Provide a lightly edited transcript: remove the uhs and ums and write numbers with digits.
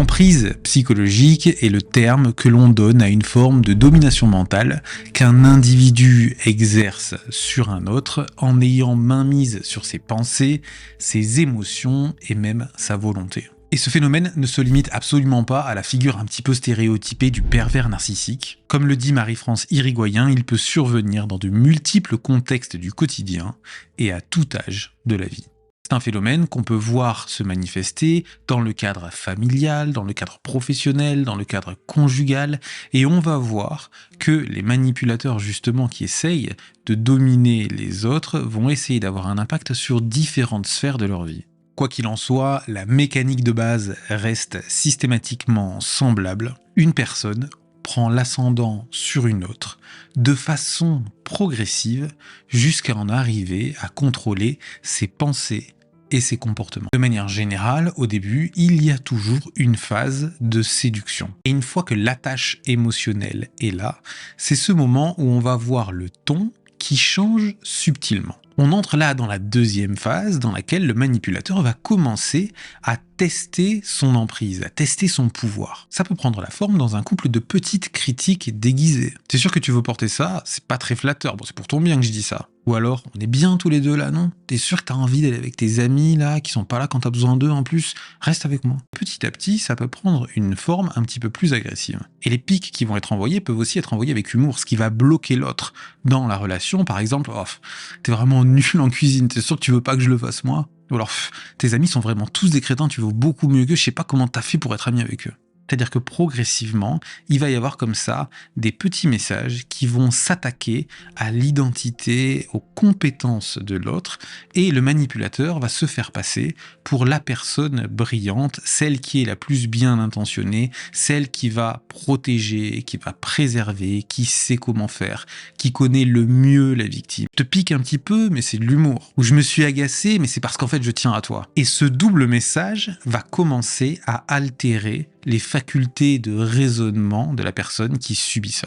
L'emprise psychologique est le terme que l'on donne à une forme de domination mentale qu'un individu exerce sur un autre en ayant mainmise sur ses pensées, ses émotions et même sa volonté. Et ce phénomène ne se limite absolument pas à la figure un petit peu stéréotypée du pervers narcissique. Comme le dit Marie-France Irigoyen, il peut survenir dans de multiples contextes du quotidien et à tout âge de la vie. C'est un phénomène qu'on peut voir se manifester dans le cadre familial, dans le cadre professionnel, dans le cadre conjugal, et on va voir que les manipulateurs justement qui essayent de dominer les autres vont essayer d'avoir un impact sur différentes sphères de leur vie. Quoi qu'il en soit, la mécanique de base reste systématiquement semblable. Une personne prend l'ascendant sur une autre de façon progressive jusqu'à en arriver à contrôler ses pensées et ses comportements. De manière générale, au début, il y a toujours une phase de séduction. Et une fois que l'attache émotionnelle est là, c'est ce moment où on va voir le ton qui change subtilement. On entre là dans la deuxième phase dans laquelle le manipulateur va commencer à tester son emprise, à tester son pouvoir. Ça peut prendre la forme dans un couple de petites critiques déguisées. C'est sûr que tu veux porter ça, c'est pas très flatteur. Bon, c'est pour ton bien que je dis ça. Ou alors, on est bien tous les deux là, non? T'es sûr que t'as envie d'aller avec tes amis là, qui sont pas là quand t'as besoin d'eux en plus? Reste avec moi. Petit à petit, ça peut prendre une forme un petit peu plus agressive. Et les pics qui vont être envoyés peuvent aussi être envoyés avec humour, ce qui va bloquer l'autre dans la relation. Par exemple, oh, t'es vraiment nul en cuisine, t'es sûr que tu veux pas que je le fasse moi? Ou alors, tes amis sont vraiment tous des crétins, tu vaux beaucoup mieux qu'eux, je sais pas comment t'as fait pour être ami avec eux. C'est-à-dire que progressivement, il va y avoir comme ça des petits messages qui vont s'attaquer à l'identité, aux compétences de l'autre, et le manipulateur va se faire passer pour la personne brillante, celle qui est la plus bien intentionnée, celle qui va protéger, qui va préserver, qui sait comment faire, qui connaît le mieux la victime. Je te pique un petit peu, mais c'est de l'humour. Ou je me suis agacé, mais c'est parce qu'en fait je tiens à toi. Et ce double message va commencer à altérer les facultés de raisonnement de la personne qui subit ça.